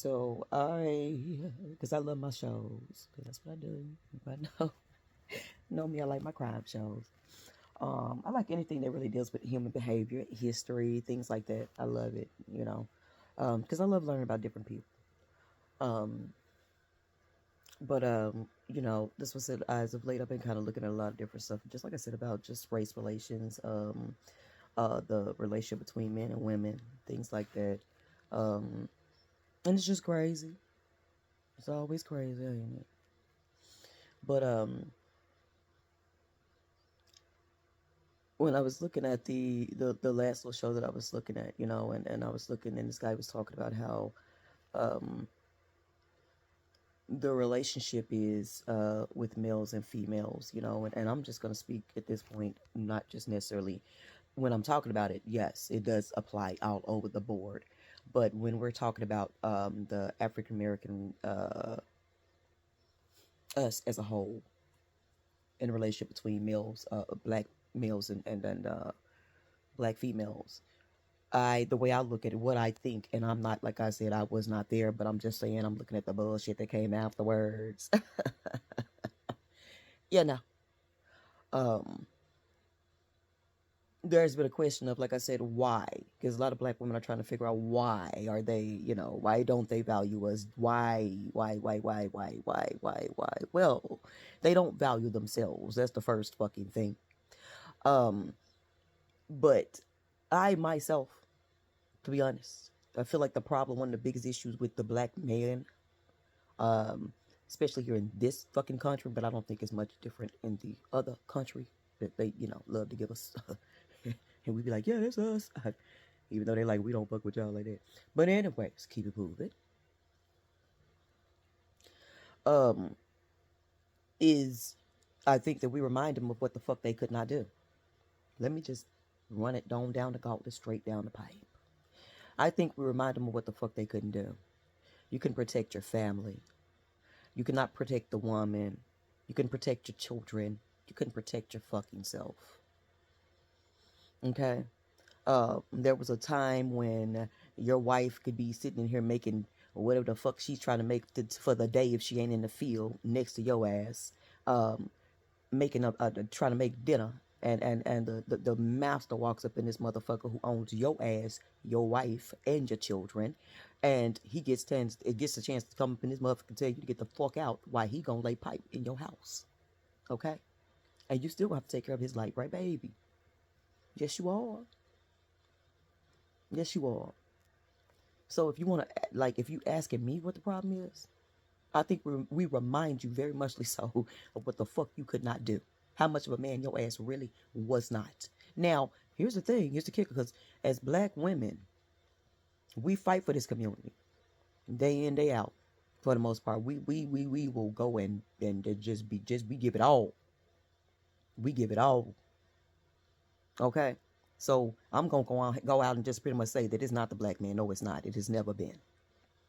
Because I love my shows, because that's what I do. I know me, I like my crime shows. I like anything that really deals with human behavior, history, things like that. I love it, because I love learning about different people. Um, but this was it. As of late, I've been kind of looking at a lot of different stuff. Just like I said about just race relations, the relationship between men and women, things like that. And it's just crazy. It's always crazy, ain't it? But when I was looking at the last little show that I was looking at, and I was looking, and this guy was talking about how um the relationship is with males and females, and I'm just gonna speak at this point, not just necessarily when I'm talking about it. Yes, it does apply all over the board, but when we're talking about the African American us as a whole, in a relationship between males, black males and black females. The way I look at it, what I think, and I'm not, like I said, I was not there, but I'm just saying, I'm looking at the bullshit that came afterwards. Yeah, no. Um, there's been a question of, like I said, why? Because a lot of black women are trying to figure out why are they, why don't they value us? Why? Well, they don't value themselves. That's the first fucking thing. Um, but I myself, to be honest, I feel like one of the biggest issues with the black man, um, especially here in this fucking country, but I don't think it's much different in the other country that they, love to give us. And we be like, yeah, that's us. Even though they like, we don't fuck with y'all like that. But anyways, keep it moving. Um, is I think that we remind them of what the fuck they could not do. Let me just run it down the gauntlet, straight down the pipe. I think we remind them of what the fuck they couldn't do. You can protect your family. You cannot protect the woman. You can protect your children. You can protect your fucking self. Okay? There was a time when your wife could be sitting in here making whatever the fuck she's trying to make for the day if she ain't in the field next to your ass, making trying to make dinner, and the master walks up in this motherfucker who owns your ass, your wife, and your children, and he gets a chance to come up in this motherfucker and tell you to get the fuck out. Why he gonna lay pipe in your house? Okay, and you still have to take care of his life, right, baby? Yes, you are. Yes, you are. So if you want to, like, if you asking me what the problem is, I think we remind you very muchly so of what the fuck you could not do. How much of a man your ass really was not. Now, here's the thing. Here's the kicker. Because as black women, we fight for this community day in, day out. For the most part, we will go and we give it all. We give it all. Okay. So I'm gonna go out and just pretty much say that it's not the black man. No, it's not. It has never been.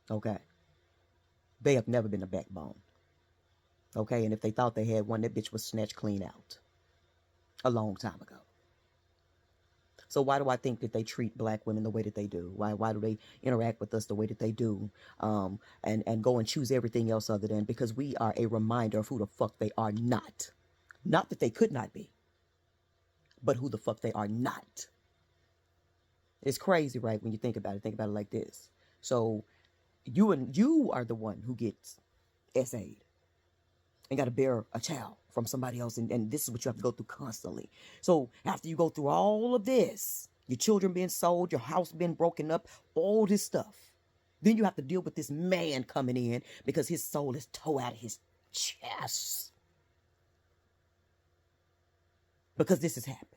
Okay. They have never been a backbone. Okay, and if they thought they had one, that bitch was snatched clean out a long time ago. So why do I think that they treat black women the way that they do? Why do they interact with us the way that they do? And go and choose everything else other than, because we are a reminder of who the fuck they are not. Not that they could not be, but who the fuck they are not. It's crazy, right? When you think about it like this. So you are the one who gets SA'd and got to bear a child from somebody else, and this is what you have to go through constantly. So after you go through all of this, your children being sold, your house being broken up, all this stuff, then you have to deal with this man coming in because his soul is tore out of his chest, because this has happened.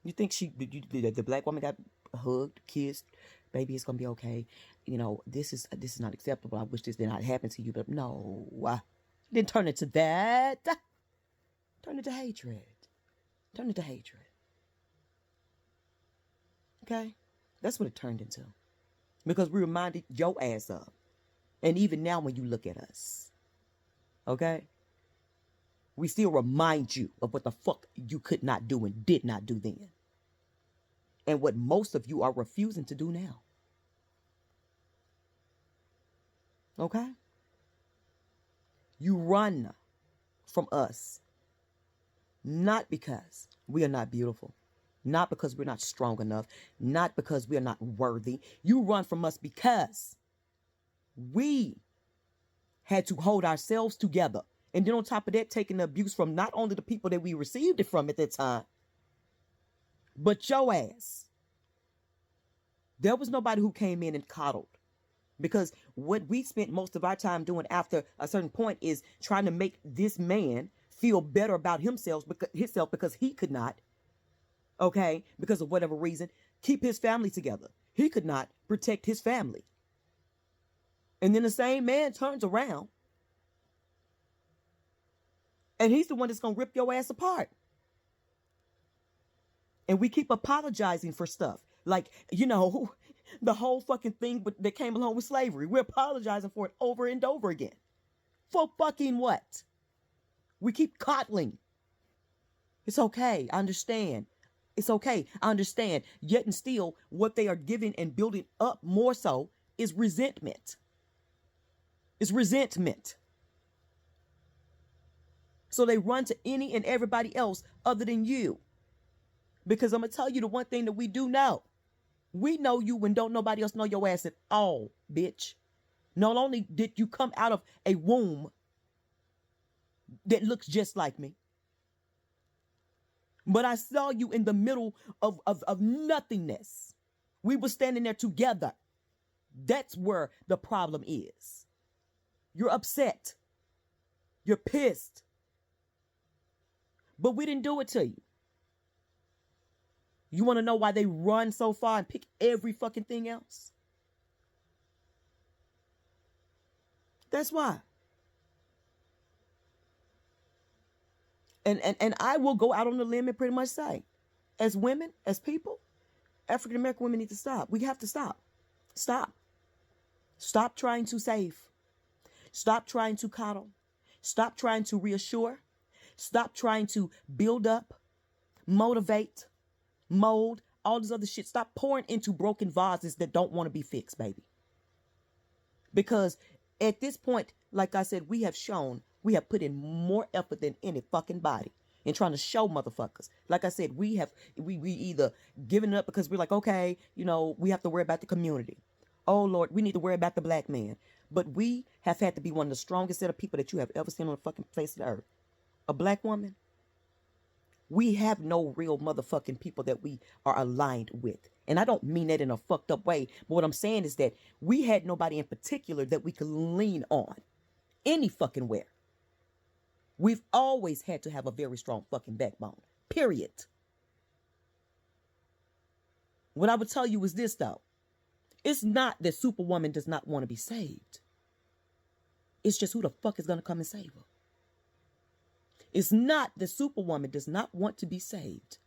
You think the black woman got hugged, kissed, baby, it's gonna be okay. This is not acceptable. I wish this did not happen to you, but no, didn't turn into that. Turn into hatred. Turn into hatred. Okay, that's what it turned into, because we reminded your ass of, and even now when you look at us, okay, we still remind you of what the fuck you could not do and did not do then, and what most of you are refusing to do now. Okay? You run from us, not because we are not beautiful, not because we're not strong enough, not because we are not worthy. You run from us because we had to hold ourselves together. And then on top of that, taking the abuse from not only the people that we received it from at that time, but your ass. There was nobody who came in and coddled. Because what we spent most of our time doing after a certain point is trying to make this man feel better about himself because he could not, okay, because of whatever reason, keep his family together. He could not protect his family. And then the same man turns around and he's the one that's going to rip your ass apart. And we keep apologizing for stuff. Like, the whole fucking thing that came along with slavery. We're apologizing for it over and over again. For fucking what? We keep coddling. It's okay. I understand. It's okay. I understand. Yet and still, what they are giving and building up more so is resentment. It's resentment. So they run to any and everybody else other than you. Because I'm going to tell you the one thing that we do know. We know you when don't nobody else know your ass at all, bitch. Not only did you come out of a womb that looks just like me, but I saw you in the middle of nothingness. We were standing there together. That's where the problem is. You're upset. You're pissed. But we didn't do it to you. You want to know why they run so far and pick every fucking thing else? That's why. And I will go out on the limb and pretty much say, as women, as people, African American women need to stop. We have to stop. Stop. Stop trying to save. Stop trying to coddle. Stop trying to reassure. Stop trying to build up, motivate, mold, all this other shit. Stop pouring into broken vases that don't want to be fixed, baby. Because at this point, like I said, we have put in more effort than any fucking body in trying to show motherfuckers. Like I said, we either given up because we're like, okay, we have to worry about the community. Oh Lord, we need to worry about the black man. But we have had to be one of the strongest set of people that you have ever seen on the fucking face of the earth. A black woman. We have no real motherfucking people that we are aligned with. And I don't mean that in a fucked up way. But what I'm saying is that we had nobody in particular that we could lean on. Any fucking where. We've always had to have a very strong fucking backbone. Period. What I would tell you is this, though. It's not that Superwoman does not want to be saved. It's just who the fuck is going to come and save her. It's not that Superwoman does not want to be saved.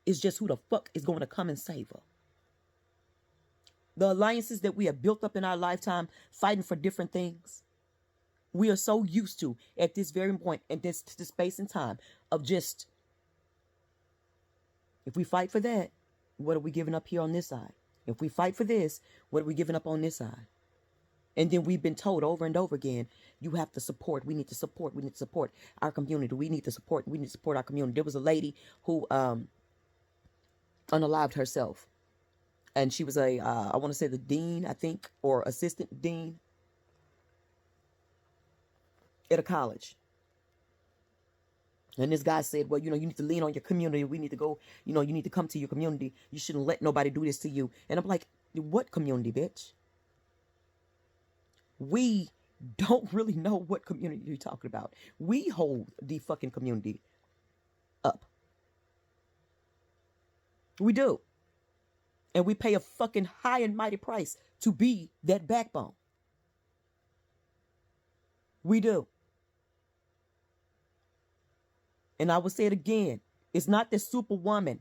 It's just who the fuck is going to come and save her. The alliances that we have built up in our lifetime, fighting for different things, we are so used to at this very point, at this space and time, of just, if we fight for that, what are we giving up here on this side? If we fight for this, what are we giving up on this side? And then we've been told over and over again, you have to support. We need to support. We need to support our community. We need to support. We need to support our community. There was a lady who unalived herself. And she was I want to say the dean, I think, or assistant dean at a college. And this guy said, well, you need to lean on your community. We need to go, you need to come to your community. You shouldn't let nobody do this to you. And I'm like, what community, bitch? We don't really know what community you're talking about. We hold the fucking community up. We do. And we pay a fucking high and mighty price to be that backbone. We do. And I will say it again. It's not that Superwoman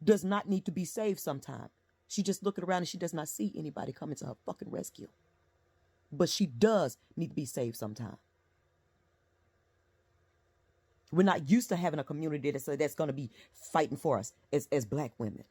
does not need to be saved sometime. She just looking around and she does not see anybody coming to her fucking rescue. But she does need to be saved sometime. We're not used to having a community that's going to be fighting for us as black women.